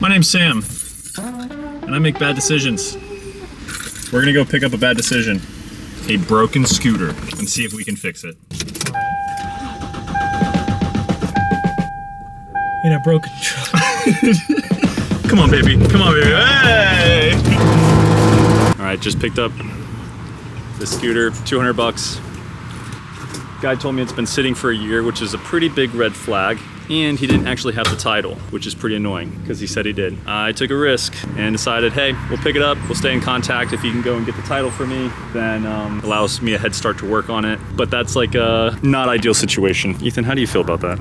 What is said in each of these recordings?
My name's Sam, and I make bad decisions. We're gonna go pick up a bad decision. A broken scooter, and see if we can fix it. In a broken truck. Come on, baby. Come on, baby. Hey! All right, just picked up this scooter, 200 bucks. Guy told me it's been sitting for a year, which is a pretty big red flag. And he didn't actually have the title, which is pretty annoying because he said he did. I took a risk and decided, hey, we'll pick it up, we'll stay in contact. If you can go and get the title for me, then allows me a head start to work on it. But that's like a not ideal situation. Ethan, how do you feel about that?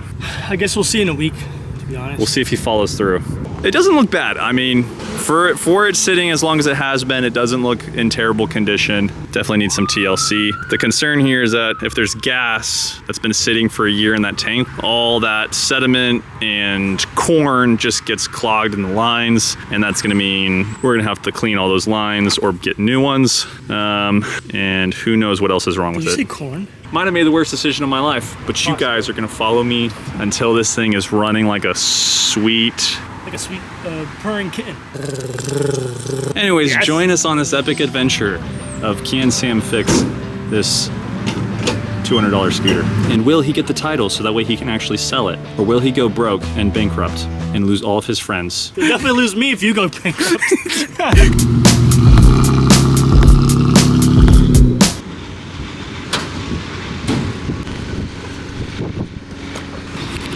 I guess we'll see in a week, to be honest. We'll see if he follows through. It doesn't look bad. I mean, for it sitting as long as it has been, it doesn't look in terrible condition. Definitely needs some TLC. The concern here is that if there's gas that's been sitting for a year in that tank, all that sediment and corn just gets clogged in the lines, and that's gonna mean we're gonna have to clean all those lines or get new ones, and who knows what else is wrong with it. Did you say corn? Might have made the worst decision of my life, but you guys are gonna follow me until this thing is running like a sweet purring kitten. Anyways, yes. Join us on this epic adventure of can Sam fix this $200 scooter? And will he get the title so that way he can actually sell it? Or will he go broke and bankrupt and lose all of his friends? You'll definitely lose me if you go bankrupt.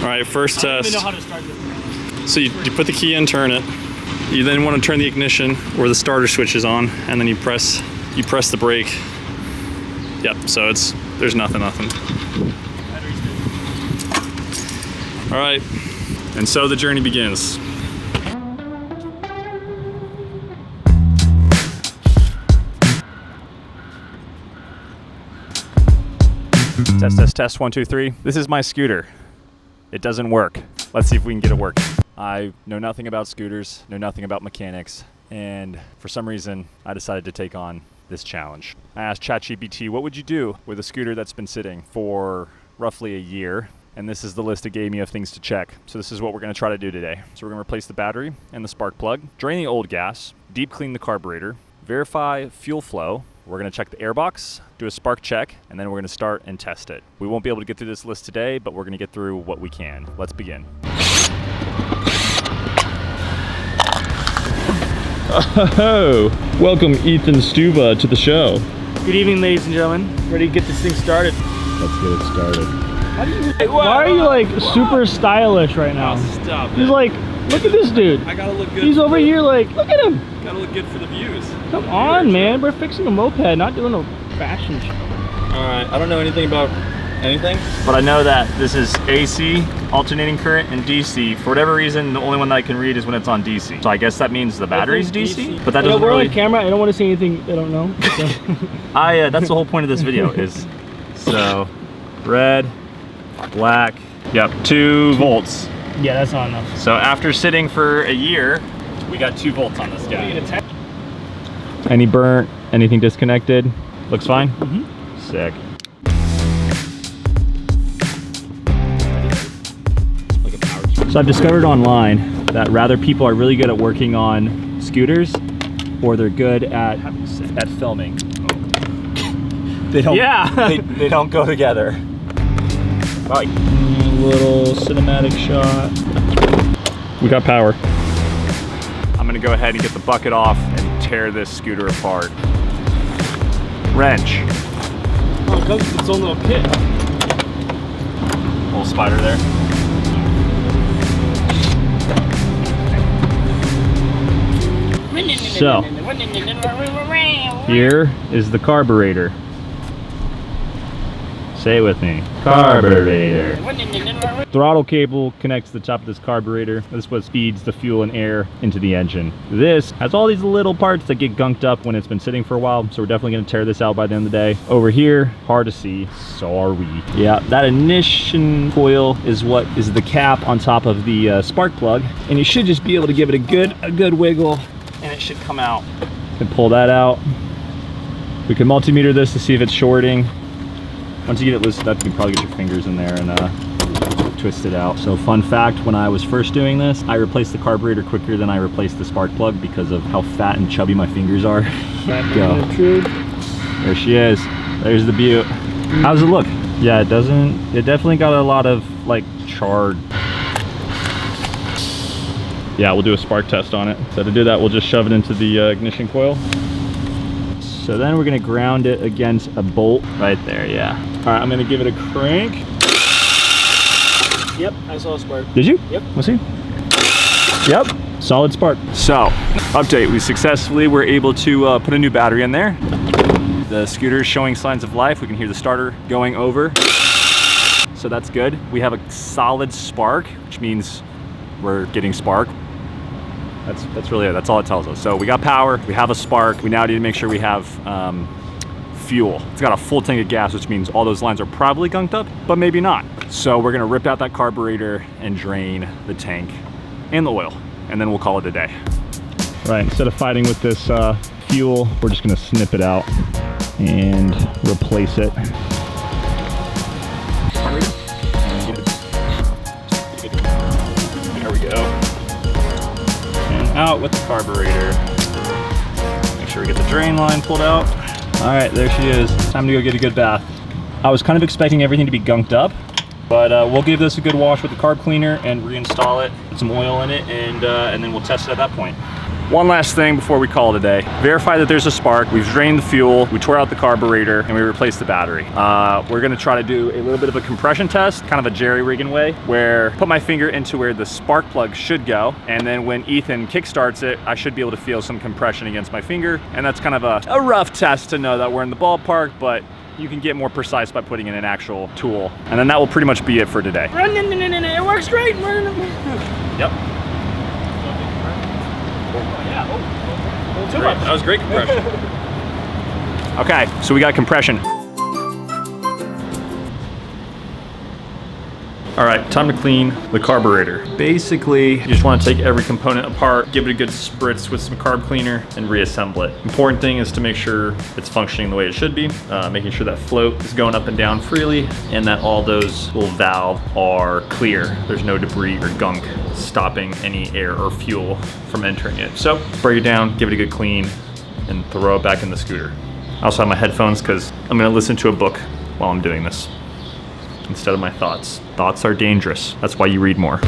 All right, first test. I don't even know how to start this. So you put the key in, turn it. You then want to turn the ignition or the starter switch is on, and then you press the brake. Yep, so there's nothing. All right, and so the journey begins. Test, 1, 2, 3. This is my scooter. It doesn't work. Let's see if we can get it working. I know nothing about scooters, know nothing about mechanics, and for some reason, I decided to take on this challenge. I asked ChatGPT, what would you do with a scooter that's been sitting for roughly a year? And this is the list it gave me of things to check. So this is what we're gonna try to do today. So we're gonna replace the battery and the spark plug, drain the old gas, deep clean the carburetor, verify fuel flow. We're gonna check the airbox, do a spark check, and then we're gonna start and test it. We won't be able to get through this list today, but we're gonna get through what we can. Let's begin. Oh, welcome Ethan Stuba to the show. Good evening, ladies and gentlemen. Ready to get this thing started? Let's get it started. Why are you like super stylish right now? Oh, stop it. He's like, look at this dude. I gotta look good. He's over here like, look at him. Gotta look good for the views. Come on, man. We're fixing a moped, not doing a fashion show. All right, I don't know anything about anything, but I know that this is AC, alternating current, and DC. For whatever reason, the only one that I can read is when it's on DC. So I guess that means the battery's DC, but that doesn't we're really... on camera. I don't want to see anything I don't know. So. That's the whole point of this video is, so, red, black, yep, 2 volts. Yeah, that's not enough. So after sitting for a year, we got 2 volts on this guy. Any burnt, anything disconnected? Looks fine? Mm-hmm. Sick. So I've discovered online that rather people are really good at working on scooters, or they're good at filming. They don't. Yeah. they don't go together. Right. Little cinematic shot. We got power. I'm gonna go ahead and get the bucket off and tear this scooter apart. Wrench. Oh, it comes with its own little kit. Little spider there. So, here is the carburetor. Say it with me. Carburetor. Throttle cable connects to the top of this carburetor. This is what feeds the fuel and air into the engine. This has all these little parts that get gunked up when it's been sitting for a while, so we're definitely gonna tear this out by the end of the day. Over here, hard to see, sorry. Yeah, that ignition coil is what is the cap on top of the spark plug, and you should just be able to give it a good wiggle, and it should come out. You can pull that out. We can multimeter this to see if it's shorting. Once you get it loosened up, you can probably get your fingers in there and twisted out. So fun fact, when I was first doing this, I replaced the carburetor quicker than I replaced the spark plug because of how fat and chubby my fingers are. Go. There she is. There's the Butte. How does it look? Yeah, it definitely got a lot of like charred. Yeah, we'll do a spark test on it. So to do that, we'll just shove it into the ignition coil. So then we're gonna ground it against a bolt right there, yeah. All right, I'm gonna give it a crank. Yep, I saw a spark. Did you? Yep. Let's see. Yep, solid spark. So, update, we successfully were able to put a new battery in there. The scooter is showing signs of life. We can hear the starter going over. So that's good. We have a solid spark, which means we're getting spark. That's really it. That's all it tells us. So we got power, we have a spark. We now need to make sure we have fuel. It's got a full tank of gas, which means all those lines are probably gunked up, but maybe not. So we're gonna rip out that carburetor and drain the tank and the oil, and then we'll call it a day. Right, instead of fighting with this fuel, we're just gonna snip it out and replace it. There we go. Out with the carburetor. Make sure we get the drain line pulled out. All right, there she is. Time to go get a good bath. I was kind of expecting everything to be gunked up, but we'll give this a good wash with the carb cleaner and reinstall it, put some oil in it, and then we'll test it at that point. One last thing before we call it a day. Verify that there's a spark. We've drained the fuel, we tore out the carburetor, and we replaced the battery. We're gonna try to do a little bit of a compression test, kind of a jerry-rigging way, where put my finger into where the spark plug should go, and then when Ethan kickstarts it, I should be able to feel some compression against my finger, and that's kind of a rough test to know that we're in the ballpark, but you can get more precise by putting in an actual tool. And then that will pretty much be it for today. It works great. Yep. Too much. That was great compression. Okay, so we got compression. All right, time to clean the carburetor. Basically, you just want to take every component apart, give it a good spritz with some carb cleaner, and reassemble it. Important thing is to make sure it's functioning the way it should be, making sure that float is going up and down freely, and that all those little valves are clear. There's no debris or gunk stopping any air or fuel from entering it. So break it down, give it a good clean, and throw it back in the scooter. I also have my headphones because I'm gonna listen to a book while I'm doing this instead of my thoughts. Thoughts are dangerous. That's why you read more.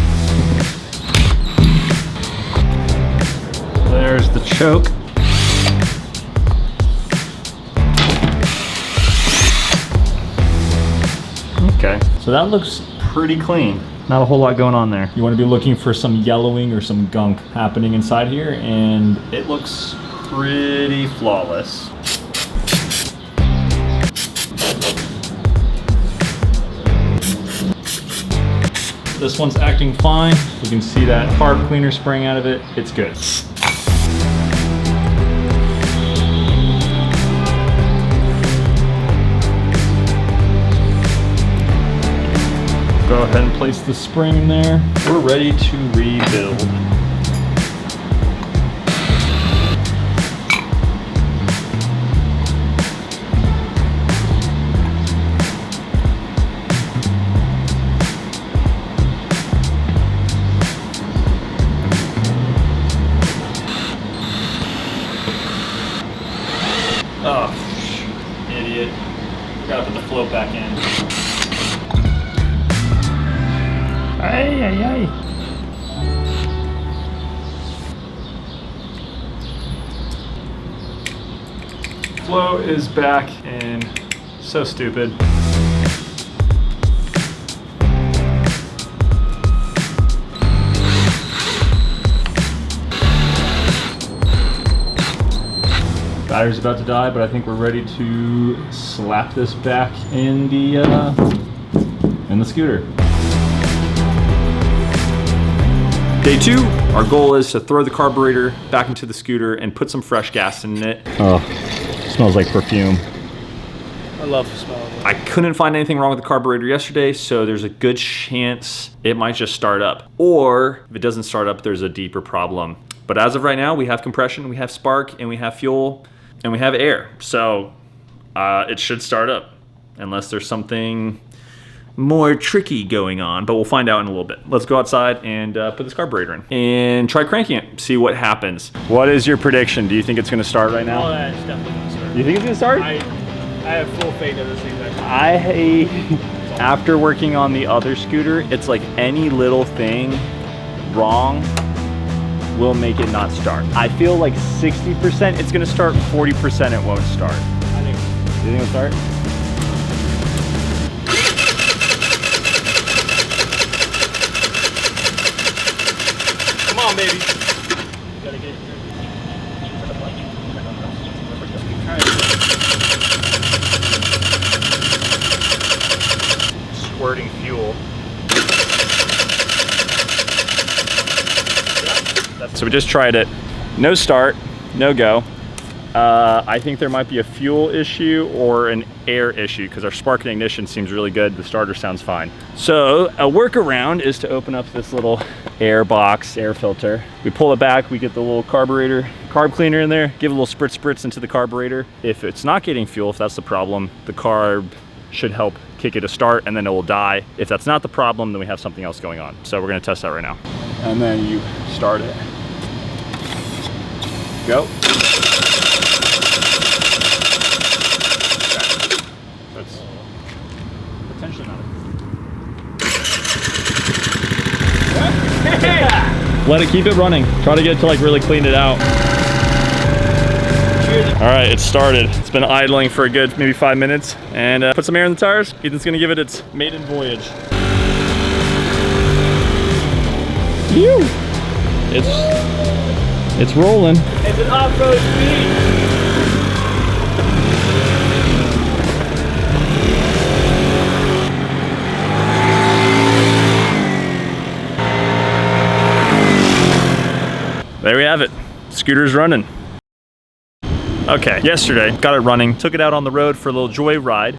There's the choke. Okay, so that looks pretty clean. Not a whole lot going on there. You want to be looking for some yellowing or some gunk happening inside here, and it looks pretty flawless. This one's acting fine. You can see that carb cleaner spraying out of it. It's good. Go ahead and place the spring there. We're ready to rebuild. Oh, idiot. Gotta put the float back in. Ay, ay, ay. Flow is back and so stupid. Battery's about to die, but I think we're ready to slap this back in the scooter. Day 2, our goal is to throw the carburetor back into the scooter and put some fresh gas in it. Oh, it smells like perfume. I love the smell of it. I couldn't find anything wrong with the carburetor yesterday, so there's a good chance it might just start up. Or if it doesn't start up, there's a deeper problem. But as of right now, we have compression, we have spark, and we have fuel, and we have air. So it should start up, unless there's something more tricky going on, but we'll find out in a little bit. Let's go outside and put this carburetor in and try cranking it, see what happens. What is your prediction? Do you think it's gonna start right now? Oh, yeah, it's definitely gonna start. You think it's gonna start? I have full faith in this thing. Actually. After working on the other scooter, it's like any little thing wrong will make it not start. I feel like 60% it's gonna start, 40% it won't start. I think. Do you think it'll start? Come on, baby. You gotta get it. Squirting fuel. So we just tried it. No start, no go. I think there might be a fuel issue or an air issue because our spark and ignition seems really good. The starter sounds fine. So a workaround is to open up this little air box, air filter. We pull it back, we get the little carburetor, carb cleaner in there, give a little spritz into the carburetor. If it's not getting fuel, if that's the problem, the carb should help kick it to start and then it will die. If that's not the problem, then we have something else going on. So we're gonna test that right now. And then you start it. Go. That's potentially not it. Let it keep it running. Try to get it to like really clean it out. All right, it started. It's been idling for a good maybe 5 minutes, and put some air in the tires. Ethan's gonna give it its maiden voyage. Phew. It's rolling. It's an off-road speed. There we have it. Scooter's running. Okay, yesterday, got it running, took it out on the road for a little joy ride.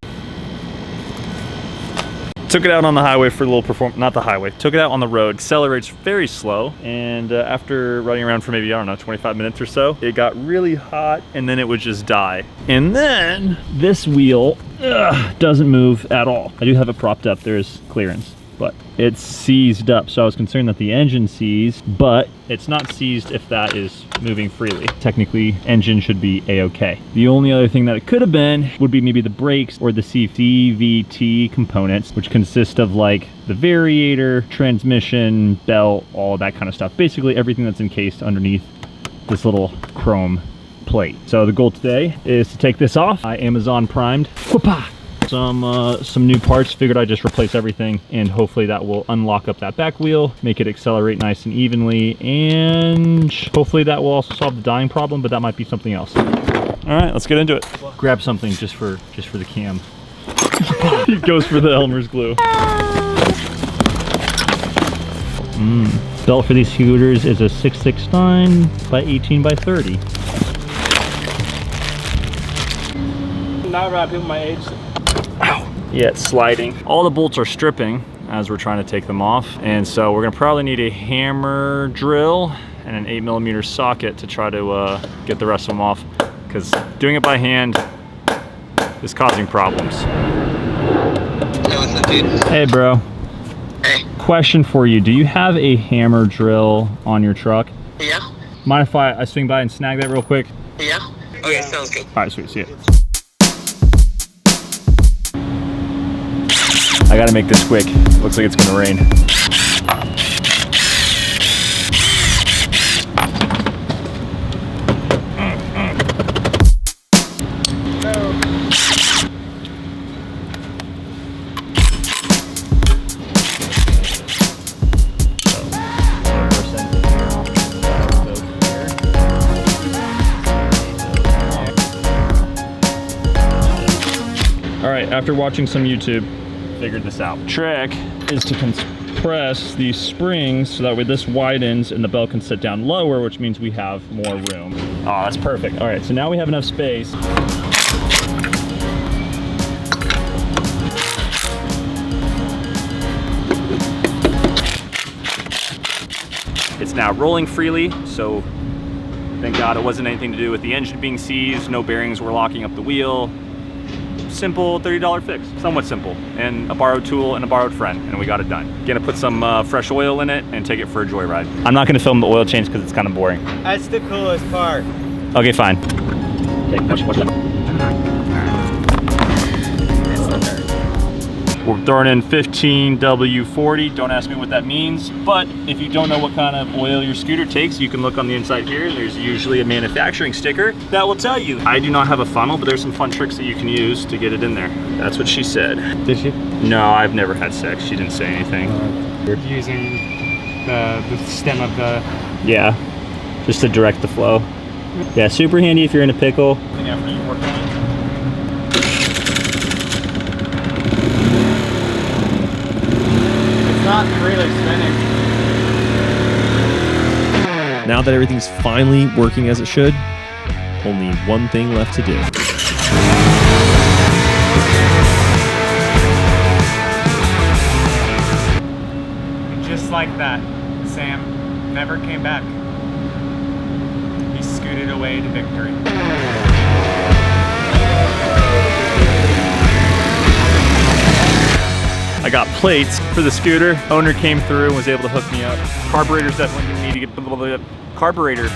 Took it out on the highway for a little not the highway, took it out on the road, accelerates very slow, and after running around for maybe, I don't know, 25 minutes or so, it got really hot, and then it would just die. And then, This wheel doesn't move at all. I do have it propped up, there's clearance, but it's seized up. So I was concerned that the engine seized, but it's not seized if that is moving freely. Technically, engine should be a-okay. The only other thing that it could have been would be maybe the brakes or the CVT components, which consist of like the variator, transmission, belt, all that kind of stuff. Basically everything that's encased underneath this little chrome plate. So the goal today is to take this off. I Amazon primed. Whoopah! Some new parts. Figured I'd just replace everything, and hopefully that will unlock up that back wheel, make it accelerate nice and evenly, and hopefully that will also solve the dying problem, but that might be something else. all right, let's get into it. Grab something just for the cam. He goes for the Elmer's glue. Belt for these scooters is a 669 by 18 by 30. Not around people my age. Yeah, it's sliding. All the bolts are stripping as we're trying to take them off, and so we're gonna probably need a hammer drill and an 8mm socket to try to get the rest of them off, because doing it by hand is causing problems. Hey, what's up, dude? Hey, bro. Hey. Question for you. Do you have a hammer drill on your truck? Yeah? Mind if I swing by and snag that real quick? Yeah? Okay, sounds good. All right, sweet. See ya. I gotta make this quick. Looks like it's gonna rain. All right, after watching some YouTube, figured this out. Trick is to compress these springs so that way this widens and the belt can sit down lower, which means we have more room. Oh, that's perfect. All right, so now we have enough space. It's now rolling freely, so thank God it wasn't anything to do with the engine being seized. No bearings were locking up the wheel. simple $30 fix. Somewhat simple. And a borrowed tool and a borrowed friend, and we got it done. Gonna put some fresh oil in it and take it for a joyride. I'm not gonna film the oil change because it's kind of boring. That's the coolest part. Okay, fine. Okay, push that. We're throwing in 15W40. Don't ask me what that means, but if you don't know what kind of oil your scooter takes, you can look on the inside here. There's usually a manufacturing sticker that will tell you. I do not have a funnel, but there's some fun tricks that you can use to get it in there. That's what she said. Did she? No, I've never had sex. She didn't say anything. Using the stem of the... Yeah, just to direct the flow. Yeah, super handy if you're in a pickle. Not really spinning. Now that everything's finally working as it should, only one thing left to do. Just like that, Sam never came back. He scooted away to victory. I got plates for the scooter. Owner came through and was able to hook me up. Carburetor's definitely gonna need to get carburetor